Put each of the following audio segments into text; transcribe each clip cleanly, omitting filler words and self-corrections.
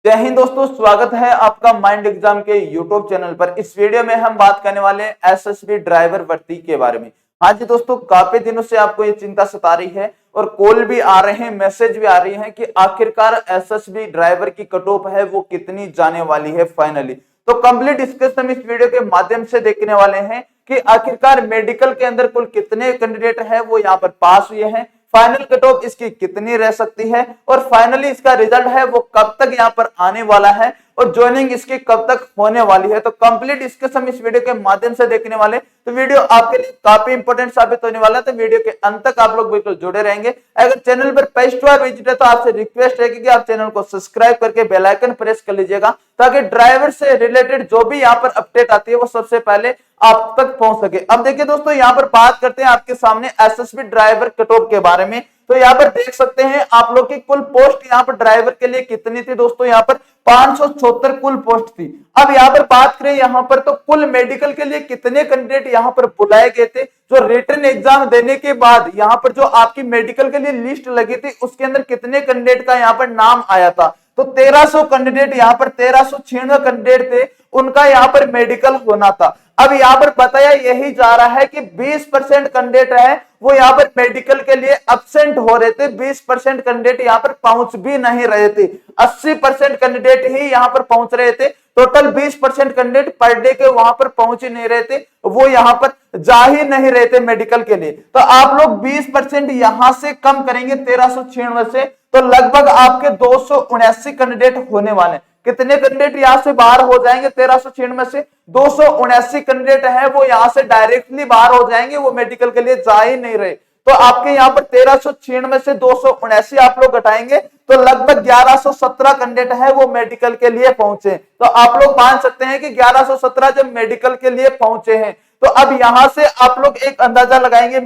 जय हिंद दोस्तों, स्वागत है आपका माइंड एग्जाम के यूट्यूब चैनल पर। इस वीडियो में हम बात करने वाले हैं एसएसबी ड्राइवर भर्ती के बारे में। हाँ जी दोस्तों, काफी दिनों से आपको ये चिंता सता रही है और कॉल भी आ रहे हैं, मैसेज भी आ रही है कि आखिरकार एसएसबी ड्राइवर की कट ऑफ है वो कितनी जाने वाली है फाइनली। तो कंप्लीट डिस्कशन इस वीडियो के माध्यम से देखने वाले हैं कि आखिरकार मेडिकल के अंदर कुल कितने कैंडिडेट है वो यहाँ पर पास हुए हैं, फाइनल कट ऑफ इसकी कितनी रह सकती है और फाइनली इसका रिजल्ट है वो कब तक यहाँ पर आने वाला है और ज्वाइनिंग इसकी कब तक होने वाली है। तो कंप्लीट डिस्कशन इस वीडियो के माध्यम से देखने वाले, तो वीडियो आपके लिए काफी इंपॉर्टेंट साबित होने वाला है। तो वीडियो के अंत तक आप लोग बिल्कुल जुड़े रहेंगे। अगर चैनल पर फर्स्ट बार विजिट है तो आपसे रिक्वेस्ट है कि आप चैनल को सब्सक्राइब करके बेल आइकन प्रेस कर लीजिएगा ताकि ड्राइवर से रिलेटेड जो भी यहाँ पर अपडेट आती है वो सबसे पहले आप तक पहुंच सके। अब देखिए दोस्तों, यहाँ पर बात करते हैं आपके सामने एसएसबी ड्राइवर कट ऑफ के बारे में। तो यहाँ पर देख सकते हैं आप लोग की कुल पोस्ट यहाँ पर ड्राइवर के लिए कितनी थी दोस्तों, यहाँ पर 576 कुल पोस्ट थी। अब यहाँ पर बात करें यहाँ पर तो कुल मेडिकल के लिए कितने कैंडिडेट यहाँ पर बुलाए गए थे। जो रिटन एग्जाम देने के बाद यहाँ पर जो आपकी मेडिकल के लिए लिस्ट लगी थी उसके अंदर कितने कैंडिडेट का यहाँ पर नाम आया था, तो 1300 कैंडिडेट यहाँ पर 1396 कैंडिडेट थे, उनका यहाँ पर मेडिकल होना था। अब यहाँ पर बताया यही जा रहा है कि 20% कैंडिडेट है वो यहाँ पर मेडिकल के लिए अब्सेंट हो रहे थे, 20% कैंडिडेट यहाँ पर पहुंच भी नहीं रहे थे, 80% कैंडिडेट ही यहाँ पर पहुंच रहे थे। टोटल 20% कैंडिडेट पर डे के वहां पर पहुंच ही नहीं रहे थे, वो यहाँ पर जा ही नहीं रहे थे मेडिकल के लिए। तो आप लोग 20% यहां से कम करेंगे 1396 से, तो लगभग आपके 279 कैंडिडेट होने वाले। कितने कैंडिडेट यहां से बाहर हो जाएंगे 1396 से? 279 कैंडिडेट है वो यहां से डायरेक्टली बाहर हो जाएंगे, वो मेडिकल के लिए जा ही नहीं रहे। तो आपके यहाँ पर 1396 से 279 आप लोग घटाएंगे तो लगभग 1117 कैंडिडेट है वो मेडिकल के लिए पहुंचे। तो आप लोग मान सकते हैं कि 1117 जब मेडिकल के लिए पहुंचे हैं तो अब यहां से आप लोग एक अंदाजा लगाएंगे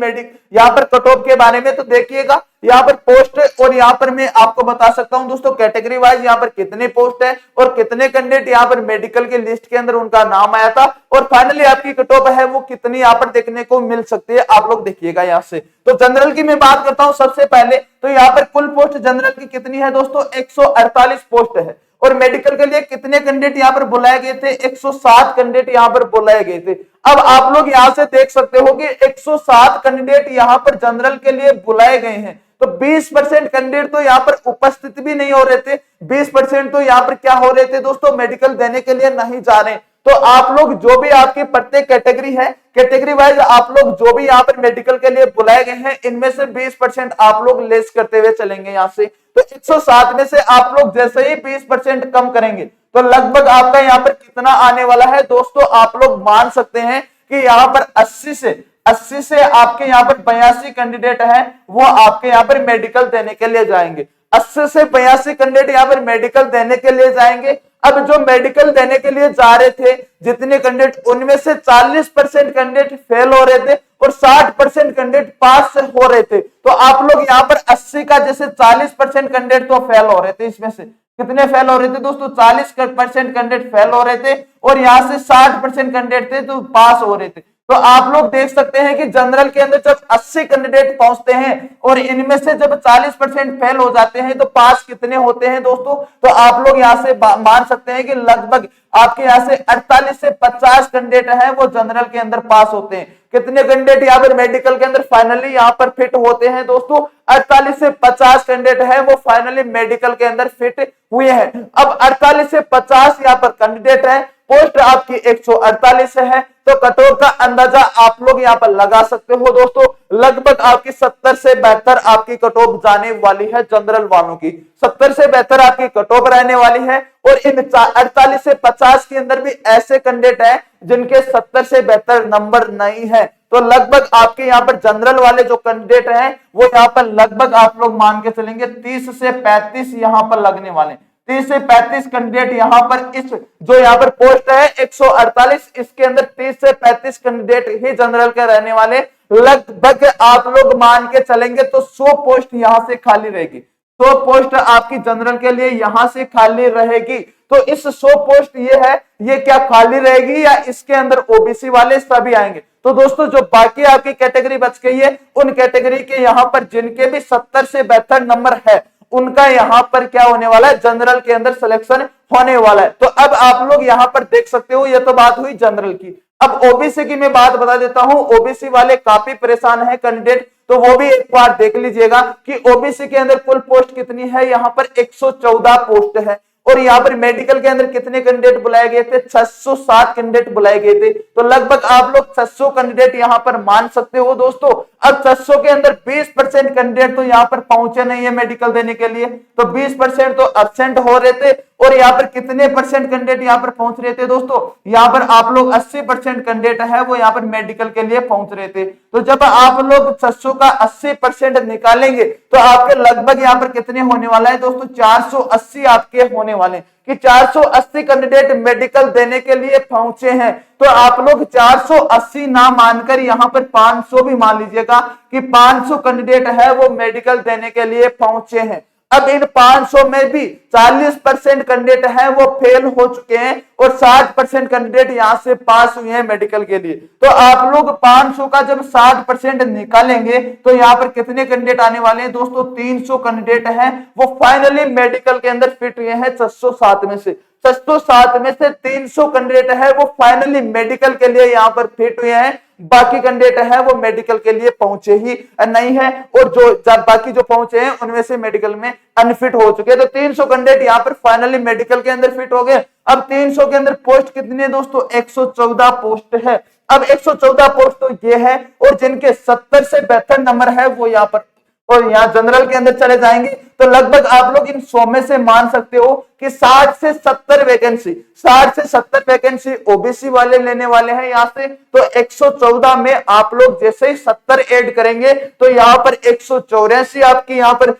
यहाँ पर कट ऑफ के बारे में। तो देखिएगा यहाँ पर पोस्ट और यहाँ पर मैं आपको बता सकता हूं दोस्तों कैटेगरी वाइज यहाँ पर कितने पोस्ट है और कितने कैंडिडेट यहाँ पर मेडिकल के लिस्ट के अंदर उनका नाम आया था और फाइनली आपकी कट ऑफ है वो कितनी यहाँ पर देखने को मिल सकती है, आप लोग देखिएगा यहाँ से। तो जनरल की मैं बात करता हूं सबसे पहले, तो यहाँ पर कुल पोस्ट जनरल की कितनी है दोस्तों, 148 पोस्ट है और मेडिकल के लिए कितने कैंडिडेट यहाँ पर बुलाए गए थे, 107 कैंडिडेट यहाँ पर बुलाए गए थे। अब आप लोग यहाँ से देख सकते हो कि 107 कैंडिडेट यहाँ पर जनरल के लिए बुलाए गए हैं, तो 20% कैंडिडेट तो यहाँ पर उपस्थित भी नहीं हो रहे थे, 20% तो यहाँ पर क्या हो रहे थे दोस्तों, मेडिकल देने के लिए नहीं जा रहे। तो आप लोग जो भी आपकी प्रत्येक कैटेगरी है, कैटेगरी वाइज आप लोग जो भी यहाँ पर मेडिकल के लिए बुलाए गए हैं इनमें से 20% आप लोग लेस करते हुए चलेंगे यहाँ से। तो 107 में से आप लोग जैसे ही 20% कम करेंगे तो लगभग आपका यहाँ पर कितना आने वाला है दोस्तों, आप लोग मान सकते हैं कि यहाँ पर 80 से आपके यहाँ पर 82 कैंडिडेट है वो आपके यहाँ पर मेडिकल देने के लिए जाएंगे। 80 से 82 कैंडिडेट यहाँ पर मेडिकल देने के लिए जाएंगे। अब जो मेडिकल देने के लिए जा रहे थे जितने कैंडिडेट, उनमें से 40% कैंडिडेट फेल हो रहे थे और 60% कैंडिडेट पास हो रहे थे। तो आप लोग यहाँ पर 80 का जैसे 40% कैंडिडेट तो फेल हो रहे थे, इसमें से कितने फेल हो रहे थे दोस्तों, 40% कैंडिडेट फेल हो रहे थे और यहाँ से 60% कैंडिडेट थे तो पास हो रहे थे। तो आप लोग देख सकते हैं कि जनरल के अंदर जब 80 कैंडिडेट पहुंचते हैं और इनमें से जब 40% फेल हो जाते हैं तो पास कितने होते हैं दोस्तों, तो आप लोग यहाँ से मान सकते हैं कि लगभग आपके यहाँ से 48 से 50 कैंडिडेट है वो जनरल के अंदर पास होते हैं। कितने कैंडिडेट यहाँ पर मेडिकल के अंदर फाइनली यहाँ पर फिट होते हैं दोस्तों, 48 से 50 कैंडिडेट है वो फाइनली मेडिकल के अंदर फिट हुए हैं। अब 48 से 50 यहाँ पर कैंडिडेट है, पोस्ट आपकी 148 है, तो कट ऑफ का अंदाजा आप लोग यहाँ पर लगा सकते हो दोस्तों, लगभग आपकी 70 से बेहतर आपकी कट ऑफ जाने वाली है जनरल वालों की, 70 से बेहतर आपकी कट ऑफ रहने वाली है। और इन 48 से 50 के अंदर भी ऐसे कैंडिडेट हैं जिनके 70 से बेहतर नंबर नहीं है, तो लगभग आपके यहाँ पर जनरल वाले जो कैंडिडेट हैं वो यहाँ पर लगभग आप लोग मान के चलेंगे 30 से 35 यहाँ पर लगने वाले, 30 से 35 कैंडिडेट यहाँ पर इस जो यहाँ पर पोस्ट है 148, इसके अंदर 30 से 35 कैंडिडेट ही जनरल के रहने वाले। लगभग आप लोग मान के चलेंगे तो 100 पोस्ट यहाँ से खाली रहेगी, 100 पोस्ट आपकी जनरल के लिए यहाँ से खाली रहेगी। तो इस 100 पोस्ट ये है, ये क्या खाली रहेगी या इसके अंदर ओबीसी वाले सभी आएंगे? तो दोस्तों जो बाकी आपकी कैटेगरी बच गई है उन कैटेगरी के यहाँ पर जिनके भी 70 से बेहतर नंबर है उनका यहाँ पर क्या होने वाला है, जनरल के अंदर सिलेक्शन होने वाला है। तो अब आप लोग यहाँ पर देख सकते हो, ये तो बात हुई जनरल की। अब ओबीसी की मैं बात बता देता हूं। ओबीसी वाले काफी परेशान है कैंडिडेट, तो वो भी एक बार देख लीजिएगा कि ओबीसी के अंदर कुल पोस्ट कितनी है। यहाँ पर 114 पोस्ट है और यहाँ पर मेडिकल के अंदर कितने कैंडिडेट बुलाए गए थे, 607 कैंडिडेट बुलाए गए थे। तो लगभग आप लोग 600 कैंडिडेट यहाँ पर मान सकते हो दोस्तों। अब 600 के अंदर 20% कैंडिडेट तो यहाँ पर पहुंचे नहीं है मेडिकल देने के लिए, तो 20% तो एब्सेंट हो रहे थे। और यहाँ पर कितने परसेंट कैंडिडेट यहाँ पर पहुंच रहे थे दोस्तों, यहाँ पर आप लोग 80% कैंडिडेट है वो यहाँ पर मेडिकल के लिए पहुंच रहे थे। तो जब आप लोग 600 का 80% निकालेंगे तो आपके लगभग यहाँ पर कितने होने वाला है दोस्तों, 480 आपके होने वाले कि 480 कैंडिडेट मेडिकल देने के लिए पहुंचे हैं। तो आप लोग 480 ना मानकर यहाँ पर 500 भी मान लीजिएगा कि 500 कैंडिडेट है वो मेडिकल देने के लिए पहुंचे हैं। अब इन 500 में भी 40% कैंडिडेट है वो फेल हो चुके हैं और 60% कैंडिडेट यहां से पास हुए हैं मेडिकल के लिए। तो आप लोग 500 का जब 60% निकालेंगे तो यहाँ पर कितने कैंडिडेट आने वाले हैं दोस्तों, 300 कैंडिडेट हैं वो फाइनली मेडिकल के अंदर फिट हुए हैं 607 में से। 607 में से 300 कैंडिडेट है वो फाइनली मेडिकल के लिए यहाँ पर फिट हुए हैं, बाकी कैंडिडेट है वो मेडिकल के लिए पहुंचे ही नहीं है। और जो बाकी जो पहुंचे हैं उनमें से मेडिकल में अनफिट हो चुके हैं। तो 300 कैंडिडेट यहाँ पर फाइनली मेडिकल के अंदर फिट हो गए। अब 300 के अंदर पोस्ट कितनी है दोस्तों, 114 पोस्ट है। अब 114 पोस्ट तो ये है और जिनके 70 से बेहतर नंबर है वो यहाँ पर और यहाँ जनरल के अंदर चले जाएंगे। तो लगभग आप लोग इन 100 में से मान सकते हो कि 60 से 70 वैकेंसी, 60 से 70 वैकेंसी ओबीसी वाले लेने वाले हैं यहाँ से। तो 114 में आप लोग जैसे ही 70 ऐड करेंगे तो यहाँ पर 184 आपकी यहाँ पर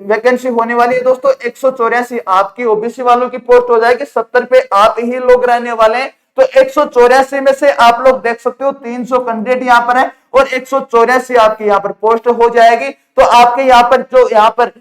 वैकेंसी होने वाली है दोस्तों। 184 आपकी ओबीसी वालों की पोस्ट हो जाएगी, 70 पे आप ही लोग रहने वाले हैं। तो 184 में से आप लोग देख सकते हो 300 कैंडिडेट यहाँ पर है और 184 आपकी यहाँ पर पोस्ट हो जाएगी। तो आपके यहाँ पर जो यहाँ पर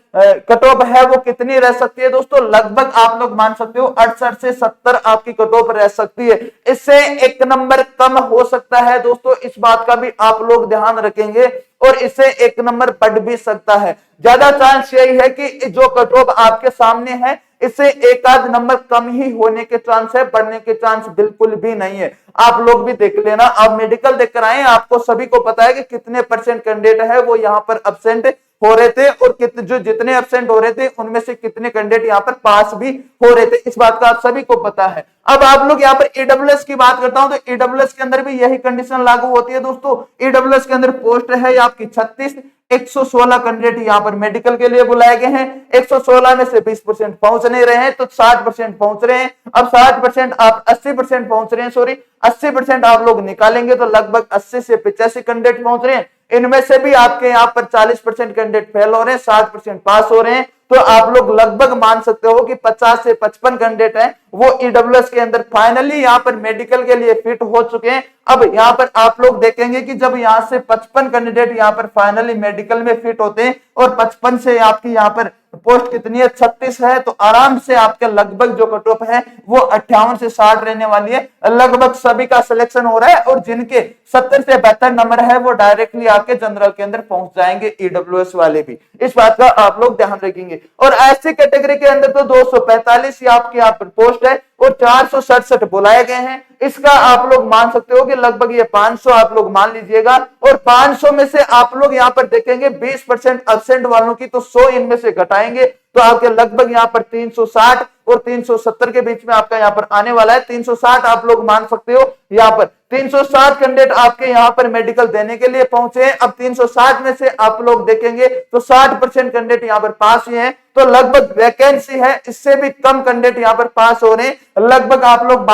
कट ऑफ है वो कितनी रह सकती है दोस्तों, लगभग आप लोग मान सकते हो 68 से 70 आपकी कट ऑफ रह सकती है। इससे एक नंबर कम हो सकता है दोस्तों, इस बात का भी आप लोग ध्यान रखेंगे और इससे एक नंबर बढ़ भी सकता है। ज्यादा चांस यही है कि जो कट ऑफ आपके सामने है इससे एक आध नंबर कम ही होने के चांस है, बढ़ने के चांस बिल्कुल भी नहीं है। आप लोग भी देख लेना, आप मेडिकल देख कर आए, आपको सभी को पता है कि कितने परसेंट कैंडिडेट है वो यहाँ पर एब्सेंट हो रहे थे और जितने एब्सेंट हो रहे थे उनमें से कितने कैंडिडेट यहाँ पर पास भी हो रहे थे, इस बात का आप सभी को पता है। अब आप लोग यहाँ पर ईडब्ल्यूएस की बात करता हूं तो ईडब्ल्यूएस के अंदर भी यही कंडीशन लागू होती है दोस्तों। ईडब्ल्यूएस के अंदर पोस्ट है आपकी 36, 116 कैंडिडेट यहाँ पर मेडिकल के लिए बुलाए गए हैं। 116 में से 20% पहुंच नहीं रहे हैं तो 60% पहुंच रहे हैं। अब 60% आप 80% पहुंच रहे हैं, सॉरी 80% आप लोग निकालेंगे तो लगभग 80 से 85 कैंडिडेट पहुंच रहे हैं। इनमें से भी आपके यहाँ पर 40% कैंडिडेट फेल हो रहे हैं, 60% पास हो रहे हैं। तो आप लोग लगभग मान सकते हो कि 50 से 55 कैंडिडेट हैं वो ईडब्ल्यूएस के अंदर फाइनली यहाँ पर मेडिकल के लिए फिट हो चुके हैं। अब यहाँ पर आप लोग देखेंगे कि जब यहाँ से 55 कैंडिडेट यहाँ पर फाइनली मेडिकल में फिट होते हैं और 55 से आपकी यहाँ पर पोस्ट कितनी है, 36 है, तो आराम से आपके लगभग जो कट ऑफ है वो 58 से 60 रहने वाली है। लगभग सभी का सिलेक्शन हो रहा है और जिनके 70 से बेहतर नंबर है वो डायरेक्टली आपके जनरल के अंदर पहुंच जाएंगे, ईडब्ल्यूएस वाले भी, इस बात का आप लोग ध्यान रखेंगे। और ऐसी कैटेगरी के अंदर तो 245 आपके यहाँ पर पोस्ट है और 467 बुलाए गए हैं। इसका आप लोग मान सकते हो कि लगभग ये 500 आप लोग मान लीजिएगा। और 500 में से आप लोग यहाँ पर देखेंगे 20% एब्सेंट वालों की तो 100 इनमें से घटाएंगे तो आपके लगभग यहाँ पर 360 और 370 के बीच में आपका यहाँ पर आने वाला है। 360 आप लोग मान सकते हो, यहाँ पर 360 कैंडिडेट आपके यहाँ पर मेडिकल देने के लिए पहुंचे हैं। अब 360 में से आप लोग देखेंगे तो 60% कैंडिडेट यहाँ पर पास हुए हैं। तो लगभग वैकेंसी है इससे भी कम कैंडिडेट यहाँ पर पास हो रहे हैं। लगभग आप लोग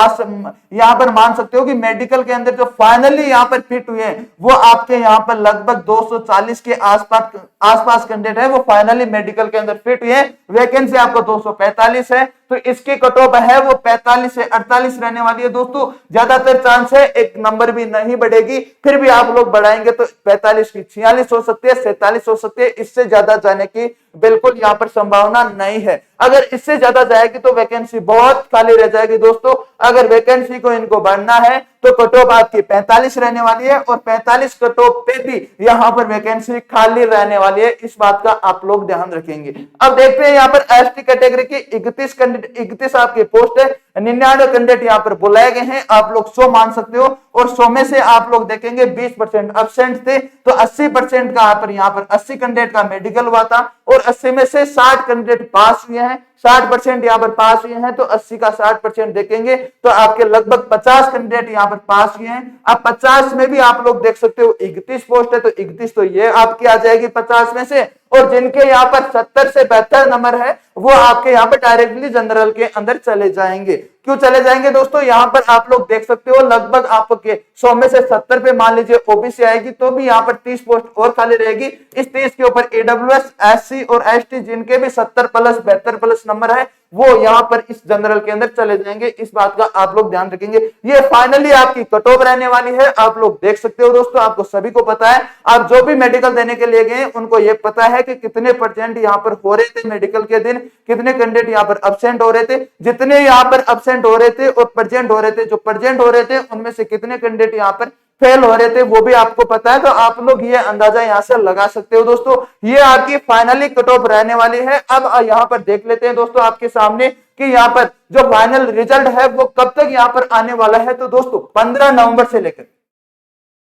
यहाँ पर मान सकते हो कि मेडिकल के अंदर जो फाइनली यहाँ पर फिट हुए हैं वो आपके यहाँ पर लगभग 240 के आसपास कैंडिडेट है वो फाइनली मेडिकल के अंदर फिट हुए हैं। वैकेंसी आपको 245 है तो इसकी कट ऑफ है वो 45 से 48 रहने वाली है दोस्तों। ज्यादातर चांस है एक नंबर भी नहीं बढ़ेगी, फिर भी आप लोग बढ़ाएंगे तो 45 की 46 हो सकती है, 47 हो सकती है। इससे ज्यादा जाने की बिल्कुल यहाँ पर संभावना नहीं है। अगर इससे ज्यादा जाएगी तो वैकेंसी बहुत खाली रह जाएगी दोस्तों। अगर वैकेंसी को इनको बढ़ना है तो कट ऑफ आपकी 45 रहने वाली है और 45 कट ऑफ पे भी यहाँ पर वैकेंसी खाली रहने वाली है। इस बात का आप लोग ध्यान रखेंगे। अब देखते हैं यहाँ पर एसटी कैटेगरी की 31 आपकी पोस्ट है, 99 कैंडिडेट यहाँ पर बुलाए गए हैं। आप लोग 100 मान सकते हो और 100 में से आप लोग देखेंगे 20% एब्सेंट थे, तो 80% का यहाँ पर 80 कैंडिडेट का मेडिकल हुआ था और 80 में से 60 कैंडिडेट पास हुए हैं। 60% यहाँ पर पास हुए हैं, तो 80 का 60% देखेंगे तो आपके लगभग 50 कैंडिडेट यहाँ पर पास हुए हैं। अब 50 में भी आप लोग देख सकते हो 31 पोस्ट है, तो 31 तो ये आपकी आ जाएगी 50 में से, और जिनके यहाँ पर 70 से 72 नंबर है वो आपके यहाँ पर डायरेक्टली जनरल के अंदर चले जाएंगे। क्यों चले जाएंगे दोस्तों, यहाँ पर आप लोग देख सकते हो लगभग आपके 100 में से 70 पे मान लीजिए ओबीसी आएगी, तो भी यहाँ पर 30 पोस्ट और खाली रहेगी। इस 30 के ऊपर ईडब्ल्यूएस, एससी और एसटी जिनके भी 70 प्लस 72 प्लस नंबर है वो यहाँ पर इस जनरल के अंदर चले जाएंगे। इस बात का आप लोग ध्यान रखेंगे। ये फाइनली आपकी कट ऑफ रहने वाली है। आप लोग देख सकते हो दोस्तों, आपको सभी को पता है, आप जो भी मेडिकल देने के लिए गए उनको ये पता है कि कितने परसेंट यहाँ पर हो रहे थे मेडिकल के दिन, कितने कैंडिडेट यहाँ पर अब्सेंट हो रहे थे। जितने यहाँ पर अब्सेंट हो रहे थे और प्रेजेंट हो रहे थे, जो प्रेजेंट हो रहे थे उनमें से कितने कैंडिडेट यहाँ पर फेल हो रहे थे वो भी आपको पता है। तो आप लोग ये अंदाजा यहाँ से लगा सकते हो दोस्तों। ये आपकी फाइनली कट ऑफ रहने वाली है। अब यहाँ पर देख लेते हैं दोस्तों आपके सामने कि यहाँ पर जो फाइनल रिजल्ट है वो कब तक यहाँ पर आने वाला है। तो दोस्तों 15 नवंबर से लेकर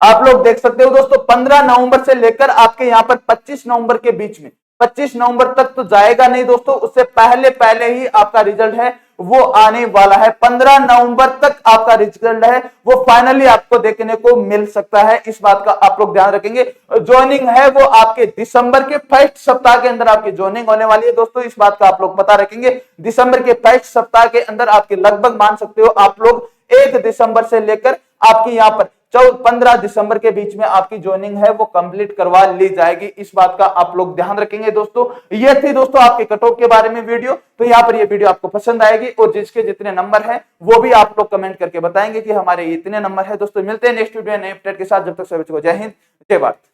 आप लोग देख सकते हो दोस्तों 15 नवंबर से लेकर आपके यहाँ पर 25 नवंबर के बीच में, 25 नवंबर तक तो जाएगा नहीं दोस्तों, उससे पहले ही आपका रिजल्ट है वो आने वाला है। 15 नवंबर तक आपका रिजल्ट है वो फाइनली आपको देखने को मिल सकता है। इस बात का आप लोग ध्यान रखेंगे। ज्वाइनिंग है वो आपके दिसंबर के फर्स्ट सप्ताह के अंदर आपकी ज्वाइनिंग होने वाली है दोस्तों। इस बात का आप लोग पता रखेंगे। दिसंबर के फर्स्ट सप्ताह के अंदर आपके लगभग मान सकते हो आप लोग 1 दिसंबर से लेकर आपकी यहाँ पर 15 दिसंबर के बीच में आपकी ज्वाइनिंग है वो कंप्लीट करवा ली जाएगी। इस बात का आप लोग ध्यान रखेंगे दोस्तों। ये थी दोस्तों आपके कट ऑफ के बारे में वीडियो। तो यहाँ पर ये वीडियो आपको पसंद आएगी और जिसके जितने नंबर है वो भी आप लोग कमेंट करके बताएंगे कि हमारे इतने नंबर है। दोस्तों मिलते हैं नेक्स्ट वीडियो नए अपडेट के साथ। जब तक सभी को जय हिंद, जय भारत।